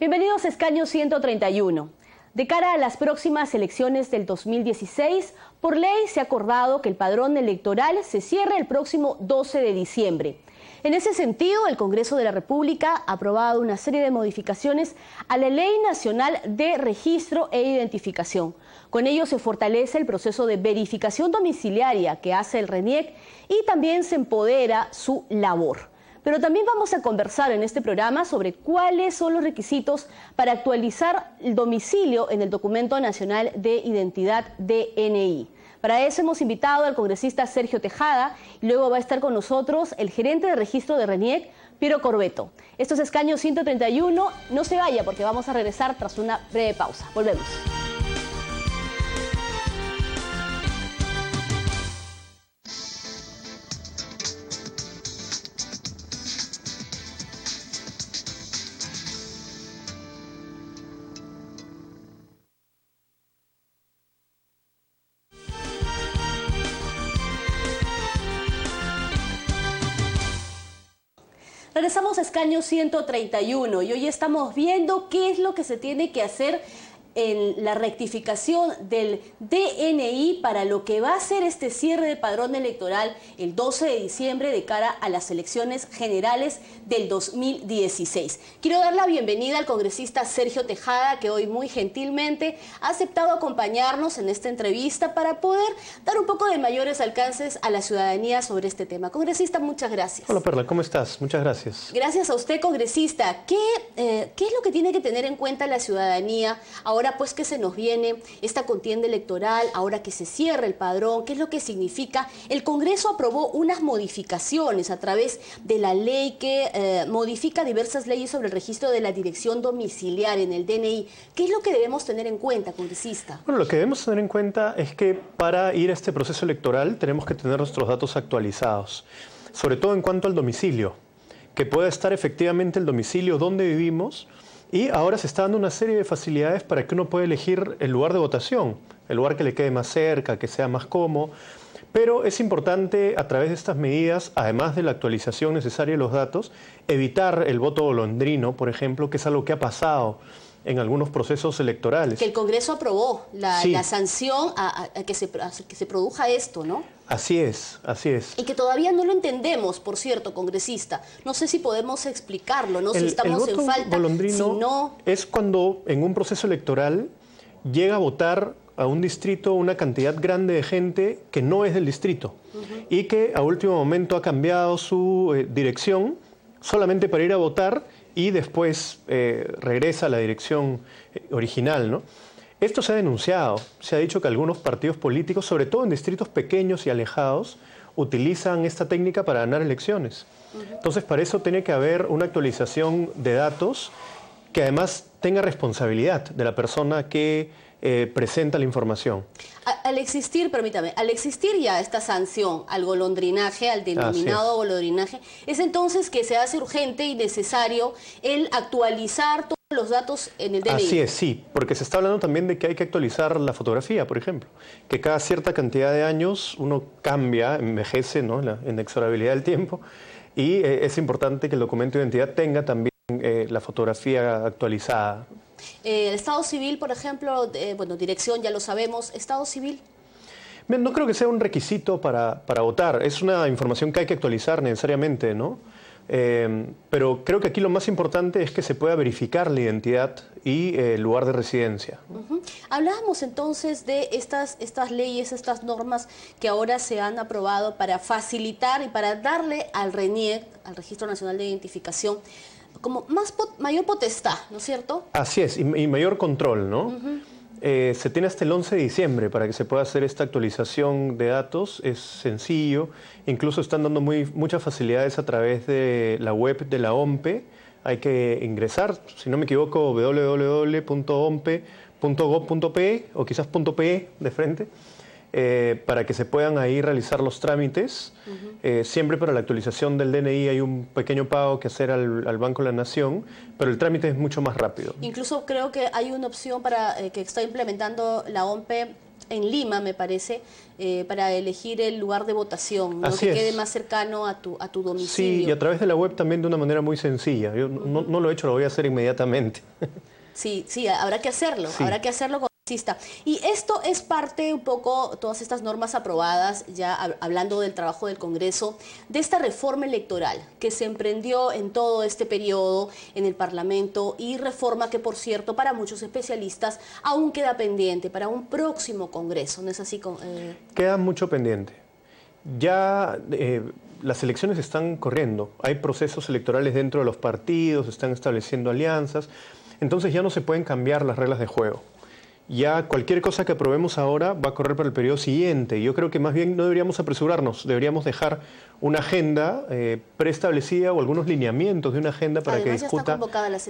Bienvenidos a Escaño 131. De cara a las próximas elecciones del 2016, por ley se ha acordado que el padrón electoral se cierre el próximo 12 de diciembre. En ese sentido, el Congreso de la República ha aprobado una serie de modificaciones a la Ley Nacional de Registro e Identificación. Con ello se fortalece el proceso de verificación domiciliaria que hace el RENIEC y también se empodera su labor. Pero también vamos a conversar en este programa sobre cuáles son los requisitos para actualizar el domicilio en el Documento Nacional de Identidad DNI. Para eso hemos invitado al congresista Sergio Tejada y luego va a estar con nosotros el gerente de registro de RENIEC, Piero Corbeto. Esto es Escaño 131. No se vaya porque vamos a regresar tras una breve pausa. Volvemos. Regresamos a Escaño 131 y hoy estamos viendo qué es lo que se tiene que hacer en la rectificación del DNI para lo que va a ser este cierre de padrón electoral el 12 de diciembre de cara a las elecciones generales del 2016. Quiero dar la bienvenida al congresista Sergio Tejada, que hoy muy gentilmente ha aceptado acompañarnos en esta entrevista para poder dar un poco de mayores alcances a la ciudadanía sobre este tema. Congresista, muchas gracias. Hola Perla, ¿cómo estás? Muchas gracias. Gracias a usted, congresista. ¿Qué es lo que tiene que tener en cuenta la ciudadanía ahora pues que se nos viene esta contienda electoral, ahora que se cierra el padrón? ¿Qué es lo que significa? El Congreso aprobó unas modificaciones a través de la ley que modifica diversas leyes sobre el registro de la dirección domiciliaria en el DNI. ¿Qué es lo que debemos tener en cuenta, congresista? Bueno, lo que debemos tener en cuenta es que para ir a este proceso electoral tenemos que tener nuestros datos actualizados, sobre todo en cuanto al domicilio, que pueda estar efectivamente el domicilio donde vivimos. Y ahora se está dando una serie de facilidades para que uno pueda elegir el lugar de votación, el lugar que le quede más cerca, que sea más cómodo. Pero es importante, a través de estas medidas, además de la actualización necesaria de los datos, evitar el voto golondrino, por ejemplo, que es algo que ha pasado en algunos procesos electorales. Que el Congreso aprobó la sanción a que se produzca esto, ¿no? Así es, así es. Y que todavía no lo entendemos, por cierto, congresista. No sé si podemos explicarlo, ¿no? Si estamos en falta, golondrino si no... es cuando en un proceso electoral llega a votar a un distrito una cantidad grande de gente que no es del distrito y que a último momento ha cambiado su dirección solamente para ir a votar y después regresa a la dirección original, ¿no? Esto se ha denunciado, se ha dicho que algunos partidos políticos, sobre todo en distritos pequeños y alejados, utilizan esta técnica para ganar elecciones. Entonces, para eso tiene que haber una actualización de datos que además tenga responsabilidad de la persona que presenta la información. Al existir, permítame, al existir ya esta sanción al golondrinaje, al denominado golondrinaje, es entonces que se hace urgente y necesario el actualizar todos los datos en el DNI. Así es, sí, porque se está hablando también de que hay que actualizar la fotografía, por ejemplo, que cada cierta cantidad de años uno cambia, envejece, ¿no?, la inexorabilidad del tiempo, y es importante que el documento de identidad tenga también la fotografía actualizada. El Estado Civil, por ejemplo, bueno, dirección ya lo sabemos, Estado Civil. No creo que sea un requisito para votar, es una información que hay que actualizar necesariamente, ¿no? Pero creo que aquí lo más importante es que se pueda verificar la identidad y el lugar de residencia. Hablábamos entonces de estas leyes, estas normas que ahora se han aprobado para facilitar y para darle al RENIEC, al Registro Nacional de Identificación, como mayor potestad, ¿no es cierto? Así es, y mayor control, ¿no? Se tiene hasta el 11 de diciembre para que se pueda hacer esta actualización de datos. Es sencillo, incluso están dando muchas facilidades a través de la web de la OMPE. Hay que ingresar, si no me equivoco, www.ompe.gov.pe o quizás .pe de frente, para que se puedan ahí realizar los trámites. Siempre para la actualización del DNI hay un pequeño pago que hacer al Banco de la Nación, pero el trámite es mucho más rápido. Incluso creo que hay una opción para que está implementando la OMPE en Lima, me parece, para elegir el lugar de votación, ¿no? Que quede más cercano a tu domicilio. Sí, y a través de la web también de una manera muy sencilla. Yo no lo he hecho, lo voy a hacer inmediatamente. Sí, habrá que hacerlo, habrá que hacerlo. Y esto es parte un poco, todas estas normas aprobadas, ya hablando del trabajo del Congreso, de esta reforma electoral que se emprendió en todo este periodo en el Parlamento y reforma que, por cierto, para muchos especialistas aún queda pendiente para un próximo Congreso, ¿no es así? Queda mucho pendiente. Ya las elecciones están corriendo, hay procesos electorales dentro de los partidos, están estableciendo alianzas, entonces ya no se pueden cambiar las reglas de juego. Ya cualquier cosa que aprobemos ahora va a correr para el periodo siguiente. Yo creo que más bien no deberíamos apresurarnos, deberíamos dejar una agenda preestablecida o algunos lineamientos de una agenda para que discuta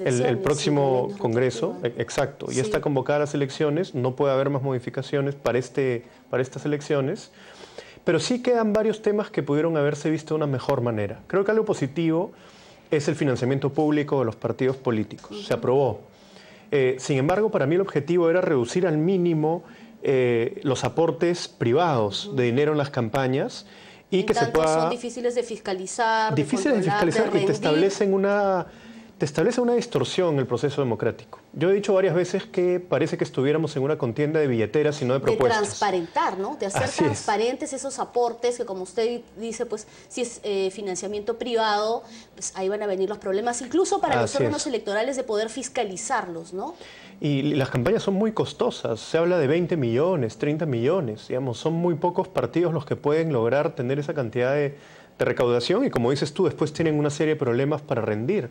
el próximo Congreso. Exacto, ya está convocada las elecciones, no puede haber más modificaciones para estas elecciones, pero sí quedan varios temas que pudieron haberse visto de una mejor manera. Creo que algo positivo es el financiamiento público de los partidos políticos. Se aprobó. Sin embargo, para mí el objetivo era reducir al mínimo los aportes privados de dinero en las campañas y que se pueda... Son difíciles de fiscalizar, difíciles de fiscalizar y te establecen una distorsión en el proceso democrático. Yo he dicho varias veces que parece que estuviéramos en una contienda de billeteras y no de propuestas. De transparentar, ¿no? De hacer transparentes esos aportes que, como usted dice, pues si es financiamiento privado, pues ahí van a venir los problemas, incluso para los órganos electorales de poder fiscalizarlos, ¿no? Y las campañas son muy costosas, se habla de 20 millones, 30 millones, digamos, son muy pocos partidos los que pueden lograr tener esa cantidad de recaudación y, como dices tú, después tienen una serie de problemas para rendir.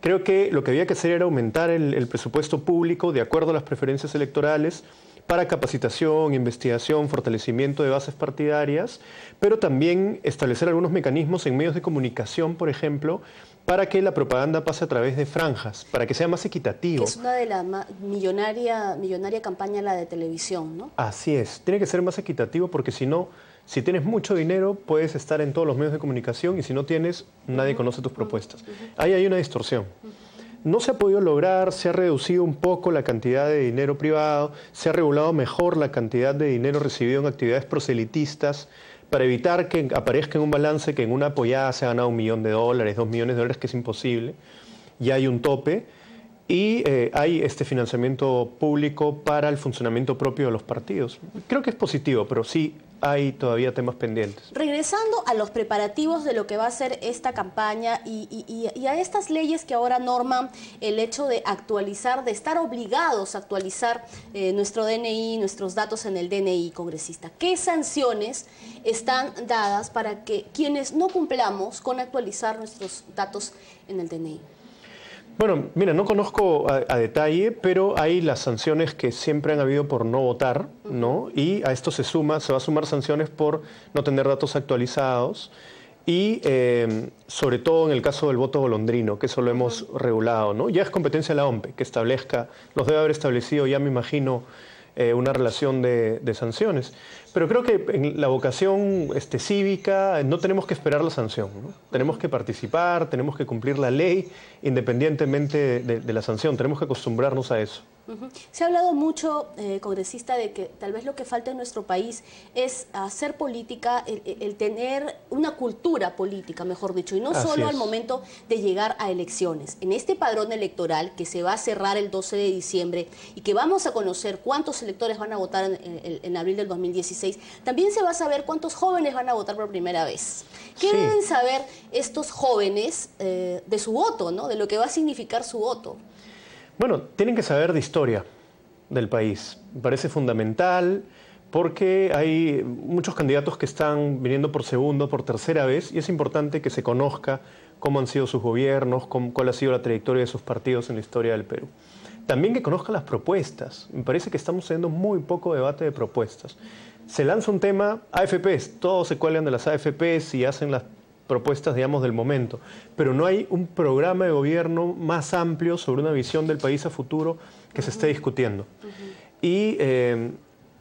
Creo que lo que había que hacer era aumentar el presupuesto público de acuerdo a las preferencias electorales para capacitación, investigación, fortalecimiento de bases partidarias, pero también establecer algunos mecanismos en medios de comunicación, por ejemplo, para que la propaganda pase a través de franjas, para que sea más equitativo. Que es una de las millonaria campaña la de televisión, ¿no? Así es, tiene que ser más equitativo porque si no, si tienes mucho dinero, puedes estar en todos los medios de comunicación y si no tienes, nadie conoce tus propuestas. Ahí hay una distorsión. No se ha podido lograr, se ha reducido un poco la cantidad de dinero privado, se ha regulado mejor la cantidad de dinero recibido en actividades proselitistas para evitar que aparezca en un balance que en una apoyada se ha ganado $1 millón, $2 millones, que es imposible. Ya hay un tope. Y hay este financiamiento público para el funcionamiento propio de los partidos. Creo que es positivo, pero sí hay todavía temas pendientes. Regresando a los preparativos de lo que va a ser esta campaña y a estas leyes que ahora norman el hecho de actualizar, de estar obligados a actualizar nuestro DNI, nuestros datos en el DNI congresista. ¿Qué sanciones están dadas para que quienes no cumplamos con actualizar nuestros datos en el DNI? Bueno, mira, no conozco a detalle, pero hay las sanciones que siempre han habido por no votar, ¿no? Y a esto se va a sumar sanciones por no tener datos actualizados y sobre todo en el caso del voto golondrino, que eso lo hemos regulado, ¿no? Ya es competencia de la OMPE que establezca, los debe haber establecido ya, me imagino, una relación de sanciones. Pero creo que en la vocación cívica no tenemos que esperar la sanción, ¿no? Tenemos que participar, tenemos que cumplir la ley independientemente de la sanción, tenemos que acostumbrarnos a eso. Se ha hablado mucho, congresista, de que tal vez lo que falta en nuestro país es hacer política, el tener una cultura política, mejor dicho, y no solo al momento de llegar a elecciones. En este padrón electoral que se va a cerrar el 12 de diciembre y que vamos a conocer cuántos electores van a votar en abril del 2016, también se va a saber cuántos jóvenes van a votar por primera vez. ¿Qué deben saber estos jóvenes de su voto, ¿no? De lo que va a significar su voto? Bueno, tienen que saber de historia del país. Me parece fundamental porque hay muchos candidatos que están viniendo por segunda, por tercera vez y es importante que se conozca cómo han sido sus gobiernos, cuál ha sido la trayectoria de sus partidos en la historia del Perú. También que conozcan las propuestas. Me parece que estamos teniendo muy poco debate de propuestas. Se lanza un tema, AFPs, todos se cuelgan de las AFPs y hacen las propuestas, digamos, del momento, pero no hay un programa de gobierno más amplio sobre una visión del país a futuro que se esté discutiendo. Y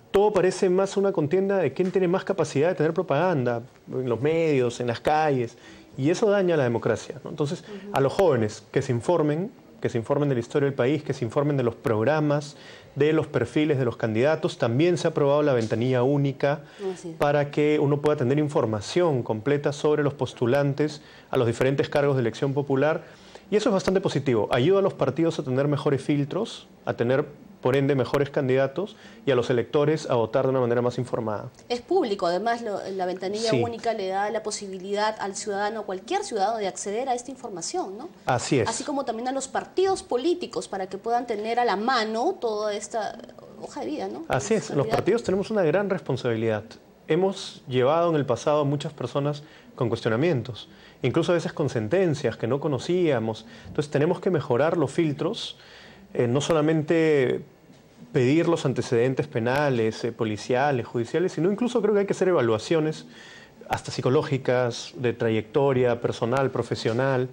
todo parece más una contienda de quién tiene más capacidad de tener propaganda en los medios, en las calles, y eso daña la democracia, ¿no? Entonces, a los jóvenes que se informen, que se informen de la historia del país, que se informen de los programas, de los perfiles de los candidatos. También se ha aprobado la ventanilla única para que uno pueda tener información completa sobre los postulantes a los diferentes cargos de elección popular. Y eso es bastante positivo. Ayuda a los partidos a tener mejores filtros, a tener, por ende, mejores candidatos y a los electores a votar de una manera más informada. Es público, además la ventanilla única le da la posibilidad al ciudadano, a cualquier ciudadano, de acceder a esta información, ¿no? Así es. Así como también a los partidos políticos para que puedan tener a la mano toda esta hoja de vida, ¿no? Así es, los partidos tenemos una gran responsabilidad. Hemos llevado en el pasado a muchas personas con cuestionamientos, incluso a veces con sentencias que no conocíamos. Entonces tenemos que mejorar los filtros, no solamente pedir los antecedentes penales, policiales, judiciales, sino incluso creo que hay que hacer evaluaciones hasta psicológicas, de trayectoria personal, profesional,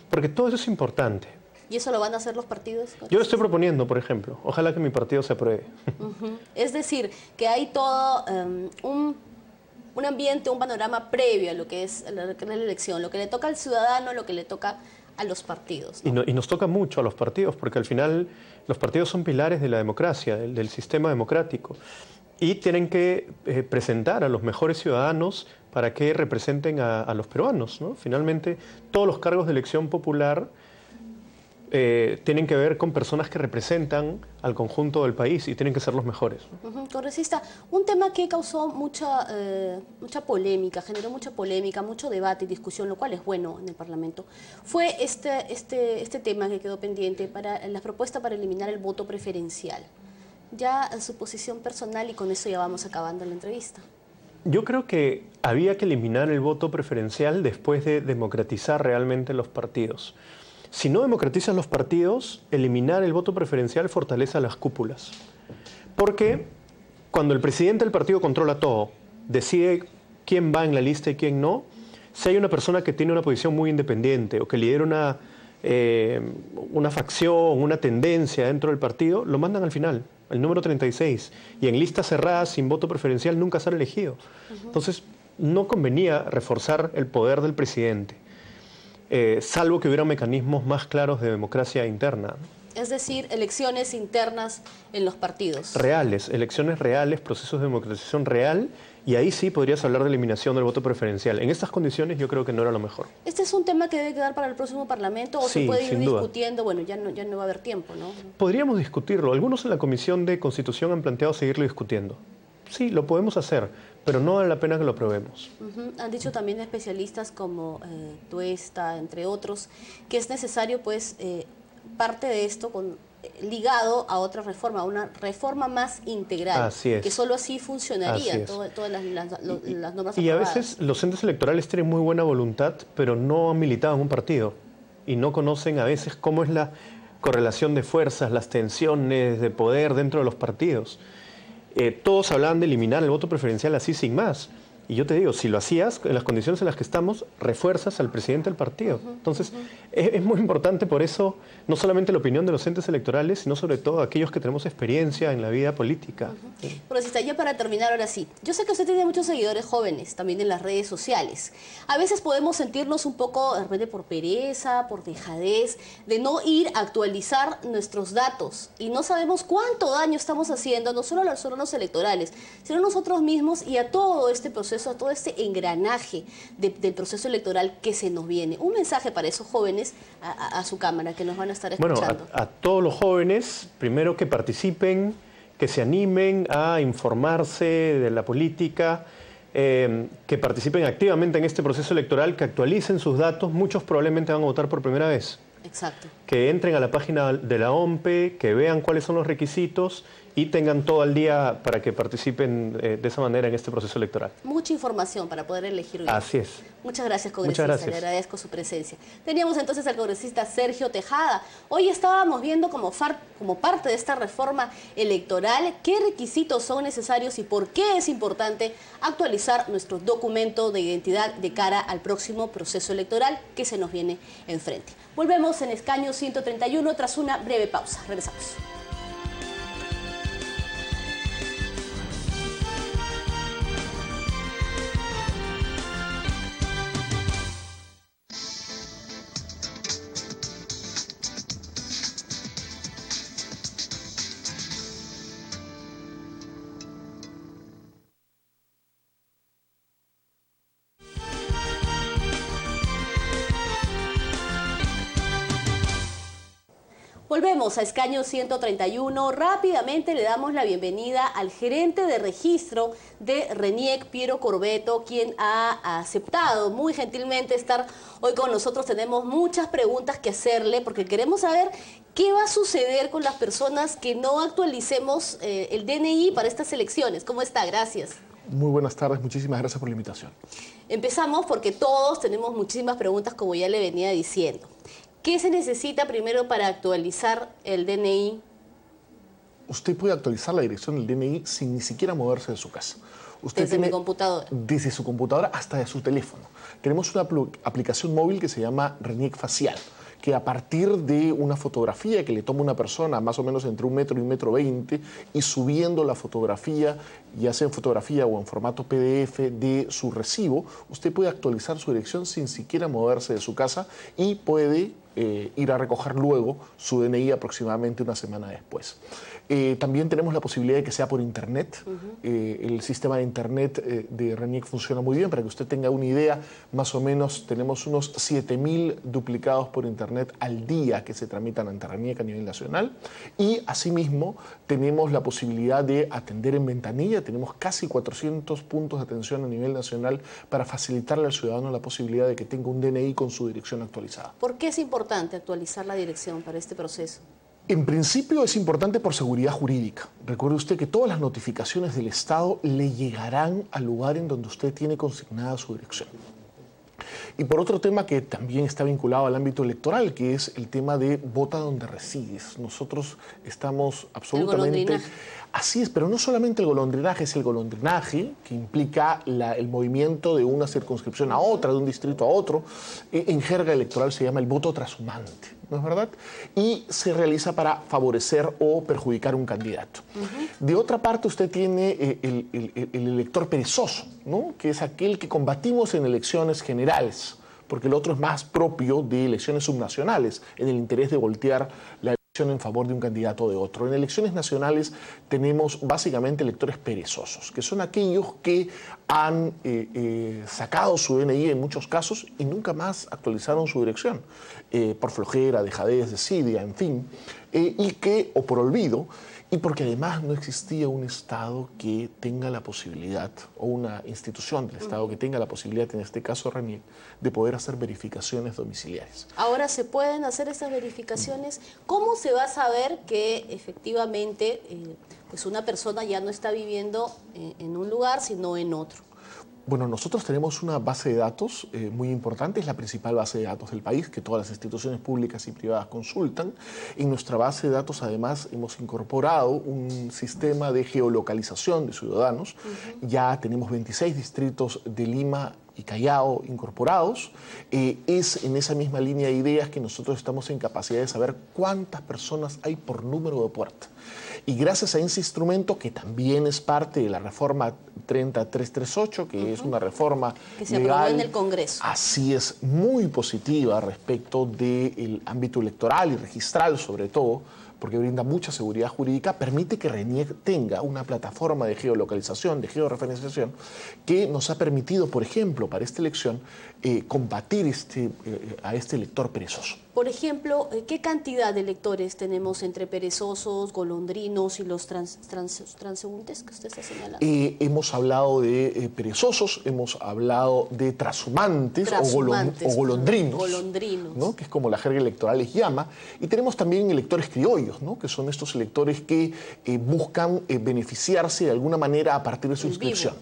porque todo eso es importante. ¿Y eso lo van a hacer los partidos? Yo lo estoy proponiendo, por ejemplo. Ojalá que mi partido se apruebe. Es decir, que hay todo un ambiente, un panorama previo a lo que es la elección, lo que le toca al ciudadano, lo que le toca a los partidos, ¿no? Y nos toca mucho a los partidos, porque al final los partidos son pilares de la democracia, del sistema democrático. Y tienen que presentar a los mejores ciudadanos para que representen a los peruanos, ¿no? Finalmente, todos los cargos de elección popular tienen que ver con personas que representan al conjunto del país y tienen que ser los mejores, ¿no? Congresista, un tema que causó mucha polémica, generó mucha polémica, mucho debate y discusión, lo cual es bueno en el Parlamento, fue este tema que quedó pendiente para la propuesta para eliminar el voto preferencial. Ya su posición personal, y con eso ya vamos acabando la entrevista. Yo creo que había que eliminar el voto preferencial después de democratizar realmente los partidos. Si no democratizas los partidos, eliminar el voto preferencial fortalece a las cúpulas. Porque cuando el presidente del partido controla todo, decide quién va en la lista y quién no, si hay una persona que tiene una posición muy independiente o que lidera una facción, una tendencia dentro del partido, lo mandan al final, el número 36. Y en listas cerradas, sin voto preferencial, nunca será elegido. Entonces, no convenía reforzar el poder del presidente. Salvo que hubiera mecanismos más claros de democracia interna. Es decir, elecciones internas en los partidos. Reales, elecciones reales, procesos de democratización real, y ahí sí podrías hablar de eliminación del voto preferencial. En estas condiciones yo creo que no era lo mejor. ¿Este es un tema que debe quedar para el próximo Parlamento o sí, se puede ir discutiendo? Duda. Bueno, ya no va a haber tiempo, ¿no? Podríamos discutirlo. Algunos en la Comisión de Constitución han planteado seguirlo discutiendo. Sí, lo podemos hacer, pero no vale la pena que lo aprobemos. Han dicho también especialistas como Tuesta, entre otros, que es necesario, pues, parte de esto ligado a otra reforma, una reforma más integral. Así es. Que solo así funcionaría todas las normas aprobadas. Y a veces los entes electorales tienen muy buena voluntad, pero no han militado en un partido y no conocen a veces cómo es la correlación de fuerzas, las tensiones de poder dentro de los partidos. Todos hablaban de eliminar el voto preferencial así sin más. Y yo te digo, si lo hacías en las condiciones en las que estamos, refuerzas al presidente del partido. Entonces, es muy importante por eso, no solamente la opinión de los entes electorales, sino sobre todo aquellos que tenemos experiencia en la vida política. Congresista, ya para terminar ahora sí, yo sé que usted tiene muchos seguidores jóvenes, también en las redes sociales. A veces podemos sentirnos un poco, de repente, por pereza, por dejadez, de no ir a actualizar nuestros datos. Y no sabemos cuánto daño estamos haciendo, no solo a los órganos electorales, sino a nosotros mismos y a todo este proceso, a todo este engranaje del proceso electoral que se nos viene. Un mensaje para esos jóvenes a su cámara que nos van a estar escuchando. Bueno, a todos los jóvenes, primero que participen, que se animen a informarse de la política, que participen activamente en este proceso electoral, que actualicen sus datos. Muchos probablemente van a votar por primera vez. Exacto. Que entren a la página de la OMPE, que vean cuáles son los requisitos y tengan todo el día para que participen de esa manera en este proceso electoral. Mucha información para poder elegir bien. Así es. Muchas gracias, congresista. Muchas gracias. Le agradezco su presencia. Teníamos entonces al congresista Sergio Tejada. Hoy estábamos viendo como parte de esta reforma electoral qué requisitos son necesarios y por qué es importante actualizar nuestro documento de identidad de cara al próximo proceso electoral que se nos viene enfrente. Volvemos en Escaño 131 tras una breve pausa. Regresamos. Volvemos a Escaño 131. Rápidamente le damos la bienvenida al gerente de registro de RENIEC, Piero Corbeto, quien ha aceptado muy gentilmente estar hoy con nosotros. Tenemos muchas preguntas que hacerle porque queremos saber qué va a suceder con las personas que no actualicemos el DNI para estas elecciones. ¿Cómo está? Gracias. Muy buenas tardes, muchísimas gracias por la invitación. Empezamos porque todos tenemos muchísimas preguntas, como ya le venía diciendo. ¿Qué se necesita primero para actualizar el DNI? Usted puede actualizar la dirección del DNI sin ni siquiera moverse de su casa. Desde mi computadora. Desde su computadora hasta de su teléfono. Tenemos una aplicación móvil que se llama RENIEC Facial, que a partir de una fotografía que le toma una persona más o menos entre 1 metro y 1,20 m y subiendo la fotografía, ya sea en fotografía o en formato PDF de su recibo, usted puede actualizar su dirección sin siquiera moverse de su casa y puede ir a recoger luego su DNI aproximadamente una semana después. También tenemos la posibilidad de que sea por internet. El sistema de internet de RENIEC funciona muy bien. Para que usted tenga una idea, más o menos tenemos unos 7.000 duplicados por internet al día que se tramitan ante RENIEC a nivel nacional. Y asimismo tenemos la posibilidad de atender en ventanilla. Tenemos casi 400 puntos de atención a nivel nacional para facilitarle al ciudadano la posibilidad de que tenga un DNI con su dirección actualizada. ¿Por qué es importante actualizar la dirección para este proceso? En principio es importante por seguridad jurídica. Recuerde usted que todas las notificaciones del Estado le llegarán al lugar en donde usted tiene consignada su dirección. Y por otro tema que también está vinculado al ámbito electoral, que es el tema de vota donde resides. Nosotros estamos absolutamente... Así es, pero no solamente el golondrinaje, es el golondrinaje que implica el movimiento de una circunscripción a otra, de un distrito a otro. En jerga electoral se llama el voto trashumante, ¿no es verdad? Y se realiza para favorecer o perjudicar un candidato. De otra parte, usted tiene el elector perezoso, ¿no? Que es aquel que combatimos en elecciones generales, porque el otro es más propio de elecciones subnacionales, en el interés de voltear la elección en favor de un candidato o de otro. En elecciones nacionales tenemos básicamente electores perezosos, que son aquellos que han sacado su DNI en muchos casos y nunca más actualizaron su dirección, por flojera, dejadez, desidia, en fin, y que, o por olvido, y porque además no existía un Estado que tenga la posibilidad, o una institución del Estado que tenga la posibilidad, en este caso RENIEC, de poder hacer verificaciones domiciliarias. Ahora se pueden hacer estas verificaciones. ¿Cómo se va a saber que efectivamente pues una persona ya no está viviendo en un lugar, sino en otro? Bueno, nosotros tenemos una base de datos muy importante, es la principal base de datos del país, que todas las instituciones públicas y privadas consultan. En nuestra base de datos, además, hemos incorporado un sistema de geolocalización de ciudadanos. Ya tenemos 26 distritos de Lima y Callao incorporados. Es en esa misma línea de ideas que nosotros estamos en capacidad de saber cuántas personas hay por número de puerta. Y gracias a ese instrumento, que también es parte de la reforma 30338, que es una reforma que se aprobó en el Congreso. Así es, muy positiva respecto del ámbito electoral y registral sobre todo, porque brinda mucha seguridad jurídica, permite que RENIEC tenga una plataforma de geolocalización, de georreferenciación, que nos ha permitido, por ejemplo, para esta elección, combatir a este elector perezoso. Por ejemplo, ¿qué cantidad de electores tenemos entre perezosos, golondrinos y los transeúntes que usted está señalando? Hemos hablado de perezosos, hemos hablado de trashumantes o golondrinos, ¿no? Que es como la jerga electoral les llama, y tenemos también electores criollos, ¿no? Que son estos electores que buscan beneficiarse de alguna manera a partir de su inscripción.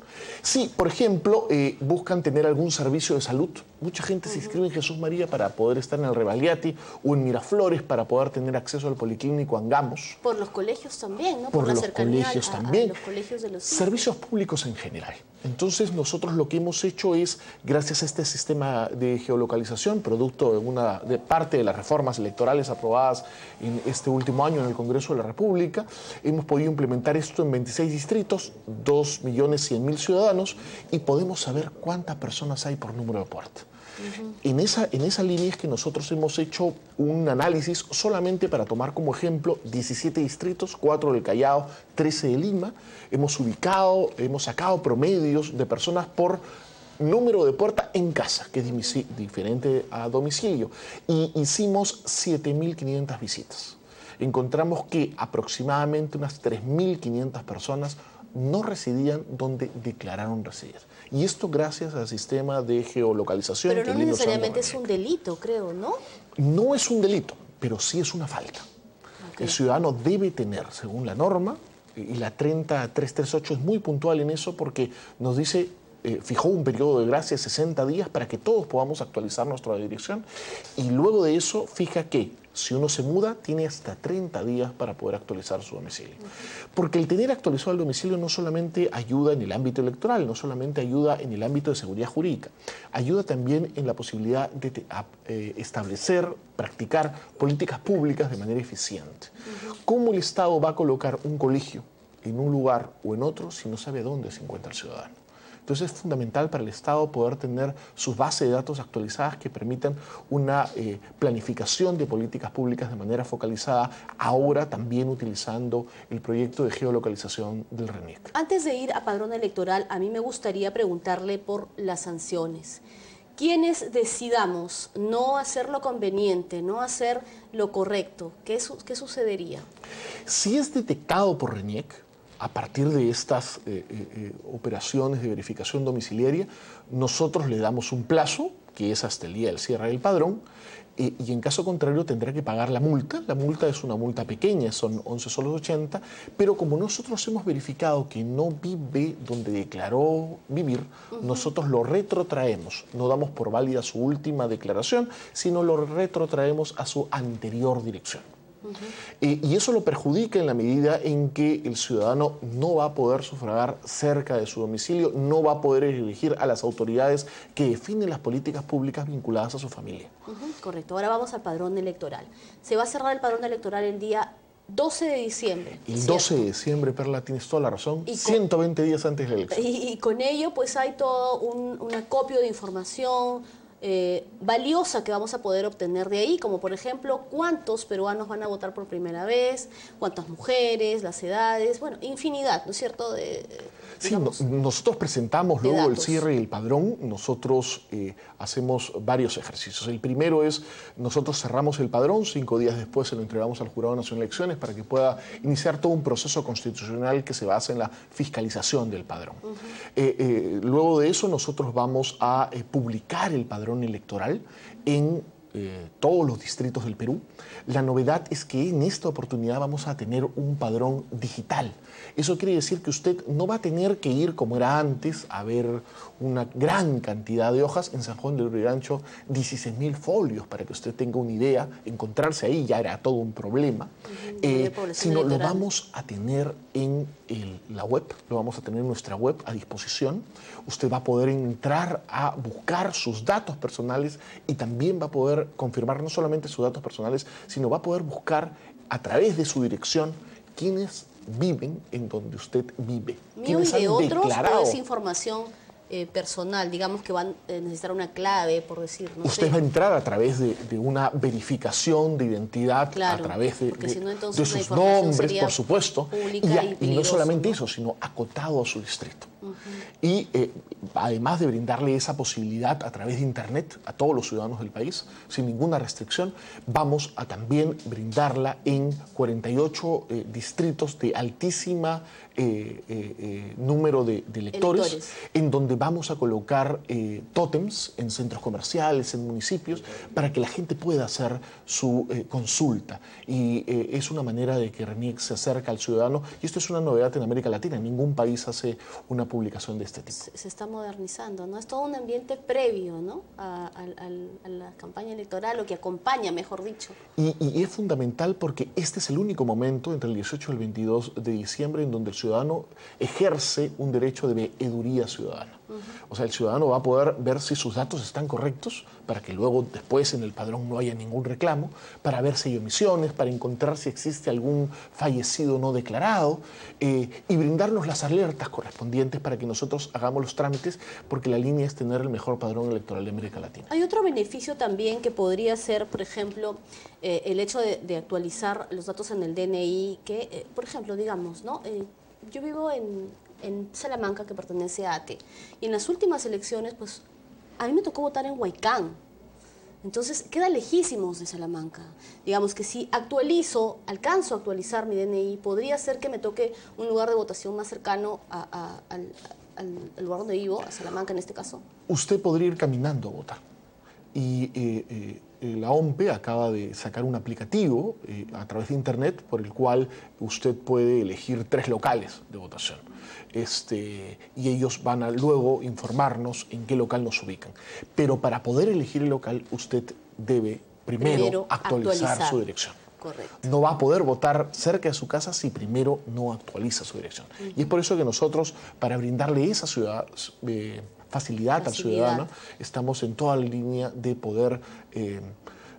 Sí, por ejemplo, buscan tener algún servicio de salud. Mucha gente se inscribe en Jesús María para poder estar en el Rebagliati o en Miraflores para poder tener acceso al Policlínico Angamos. Por los colegios también, ¿no? Por la los cercanía colegios también. A los colegios de los servicios públicos en general. Entonces nosotros lo que hemos hecho es, gracias a este sistema de geolocalización, producto de parte de las reformas electorales aprobadas en este último año en el Congreso de la República, hemos podido implementar esto en 26 distritos, 2.100.000 ciudadanos, y podemos saber cuántas personas hay por número de puerta. En esa línea es que nosotros hemos hecho un análisis solamente para tomar como ejemplo 17 distritos, 4 del Callao, 13 de Lima. Hemos sacado promedios de personas por número de puerta en casa, que es diferente a domicilio, y hicimos 7.500 visitas. encontramos que aproximadamente unas 3.500 personas no residían donde declararon residir. Y esto gracias al sistema de geolocalización. Pero no necesariamente es un delito, creo, ¿no? No es un delito, pero sí es una falta. El ciudadano debe tener, según la norma, y la 30338 es muy puntual en eso porque nos dice, fijó un periodo de gracia de 60 días para que todos podamos actualizar nuestra dirección, y luego de eso fija que si uno se muda tiene hasta 30 días para poder actualizar su domicilio. Porque el tener actualizado el domicilio no solamente ayuda en el ámbito electoral, no solamente ayuda en el ámbito de seguridad jurídica, ayuda también en la posibilidad de establecer, practicar políticas públicas de manera eficiente. ¿Cómo el Estado va a colocar un colegio en un lugar o en otro si no sabe dónde se encuentra el ciudadano? Entonces es fundamental para el Estado poder tener sus bases de datos actualizadas que permitan una planificación de políticas públicas de manera focalizada, ahora también utilizando el proyecto de geolocalización del RENIEC. Antes de ir a padrón electoral, a mí me gustaría preguntarle por las sanciones. Quienes decidamos no hacer lo conveniente, no hacer lo correcto, ¿qué sucedería? Si es detectado por RENIEC, a partir de estas operaciones de verificación domiciliaria, nosotros le damos un plazo, que es hasta el día del cierre del padrón, y en caso contrario tendrá que pagar la multa. La multa es una multa pequeña, son 11 soles 80, pero como nosotros hemos verificado que no vive donde declaró vivir, nosotros lo retrotraemos. No damos por válida su última declaración, sino lo retrotraemos a su anterior dirección. Y eso lo perjudica en la medida en que el ciudadano no va a poder sufragar cerca de su domicilio, no va a poder elegir a las autoridades que definen las políticas públicas vinculadas a su familia. Correcto. Ahora vamos al padrón electoral. Se va a cerrar el padrón electoral el día 12 de diciembre. El 12 de diciembre, Perla, tienes toda la razón, 120 días antes de la elección. Y con ello pues hay todo un acopio de información valiosa que vamos a poder obtener de ahí, como por ejemplo cuántos peruanos van a votar por primera vez, cuántas mujeres, las edades, bueno, infinidad, ¿no es cierto? Sí, nosotros presentamos luego el cierre del padrón, nosotros hacemos varios ejercicios. El primero es, nosotros cerramos el padrón, 5 días después se lo entregamos al Jurado Nacional de Elecciones para que pueda iniciar todo un proceso constitucional que se basa en la fiscalización del padrón. Luego de eso nosotros vamos a publicar el padrón electoral en todos los distritos del Perú. La novedad es que en esta oportunidad vamos a tener un padrón digital. Eso quiere decir que usted no va a tener que ir como era antes a ver una gran cantidad de hojas. En San Juan del Lurigancho, 16.000 folios, para que usted tenga una idea. Encontrarse ahí ya era todo un problema. Sino lo vamos a tener en la web, lo vamos a tener en nuestra web a disposición. Usted va a poder entrar a buscar sus datos personales y también va a poder confirmar no solamente sus datos personales, sino va a poder buscar a través de su dirección quiénes viven en donde usted vive. Mío y de otros, o es información personal, digamos que van a necesitar una clave, por decir, no Usted sé. va a entrar a través de una verificación de identidad, claro, a través de sus nombres, por supuesto, y no solamente eso, sino acotado a su distrito. Y además de brindarle esa posibilidad a través de Internet a todos los ciudadanos del país, sin ninguna restricción, vamos a también brindarla en 48 distritos de altísima número de electores, en donde vamos a colocar tótems en centros comerciales, en municipios, para que la gente pueda hacer su consulta. Y es una manera de que RENIEC se acerca al ciudadano, y esto es una novedad en América Latina. Ningún país hace una publicación de este tipo. Se está modernizando, ¿no? Es todo un ambiente previo, ¿no? a la campaña electoral, o que acompaña, mejor dicho. Y es fundamental porque este es el único momento entre el 18 y el 22 de diciembre en donde el ciudadano ejerce un derecho de veeduría ciudadana. O sea, el ciudadano va a poder ver si sus datos están correctos para que luego después en el padrón no haya ningún reclamo, para ver si hay omisiones, para encontrar si existe algún fallecido no declarado y brindarnos las alertas correspondientes para que nosotros hagamos los trámites, porque la línea es tener el mejor padrón electoral de América Latina. Hay otro beneficio también que podría ser, por ejemplo, el hecho de actualizar los datos en el DNI, que, por ejemplo, digamos, ¿no? Yo vivo en Salamanca, que pertenece a ATE, y en las últimas elecciones, pues, a mí me tocó votar en Huaycán. Entonces, queda lejísimos de Salamanca. Digamos que si alcanzo a actualizar mi DNI, podría ser que me toque un lugar de votación más cercano al lugar donde vivo, a Salamanca en este caso. Usted podría ir caminando a votar. Y la OMPE acaba de sacar un aplicativo a través de internet por el cual usted puede elegir 3 locales de votación. Y ellos van a luego informarnos en qué local nos ubican. Pero para poder elegir el local, usted debe primero actualizar su dirección. Correcto. No va a poder votar cerca de su casa si primero no actualiza su dirección. Y es por eso que nosotros, para brindarle esa facilidad al ciudadano, estamos en toda la línea de poder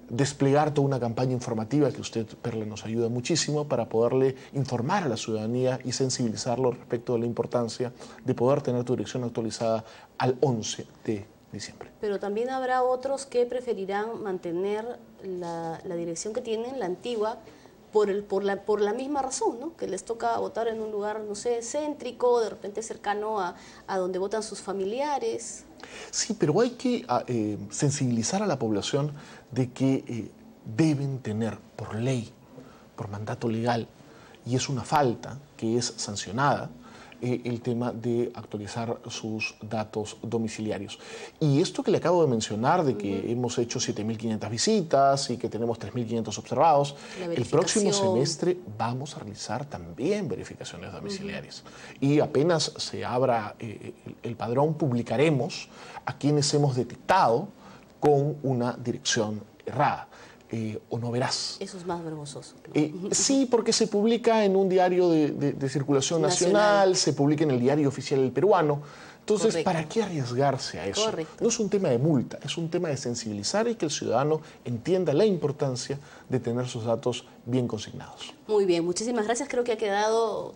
desplegar toda una campaña informativa que usted, Perla, nos ayuda muchísimo para poderle informar a la ciudadanía y sensibilizarlo respecto de la importancia de poder tener tu dirección actualizada al 11 de diciembre. Pero también habrá otros que preferirán mantener la dirección que tienen, la antigua, por la misma razón, ¿no? Que les toca votar en un lugar, no sé, céntrico, de repente cercano a donde votan sus familiares. Sí, pero hay que sensibilizar a la población de que deben tener por ley, por mandato legal, y es una falta que es sancionada, el tema de actualizar sus datos domiciliarios. Y esto que le acabo de mencionar, de que hemos hecho 7.500 visitas y que tenemos 3.500 observados, el próximo semestre vamos a realizar también verificaciones domiciliarias. Y apenas se abra el padrón, publicaremos a quienes hemos detectado con una dirección errada. O no verás. Eso es más vergonzoso. Sí, porque se publica en un diario de circulación nacional, se publica en el diario oficial del peruano. Entonces, correcto, ¿para qué arriesgarse a eso? Correcto. No es un tema de multa, es un tema de sensibilizar y que el ciudadano entienda la importancia de tener sus datos bien consignados. Muy bien, muchísimas gracias. Creo que ha quedado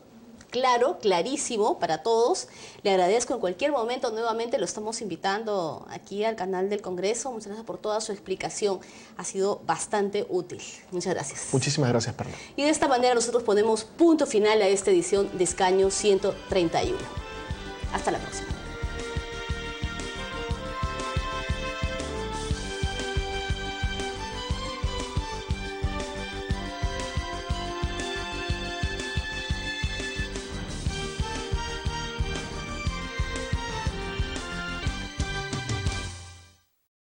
claro, clarísimo para todos. Le agradezco en cualquier momento, nuevamente lo estamos invitando aquí al canal del Congreso. Muchas gracias por toda su explicación. Ha sido bastante útil. Muchas gracias. Muchísimas gracias, Perla. Y de esta manera nosotros ponemos punto final a esta edición de Escaño 131. Hasta la próxima.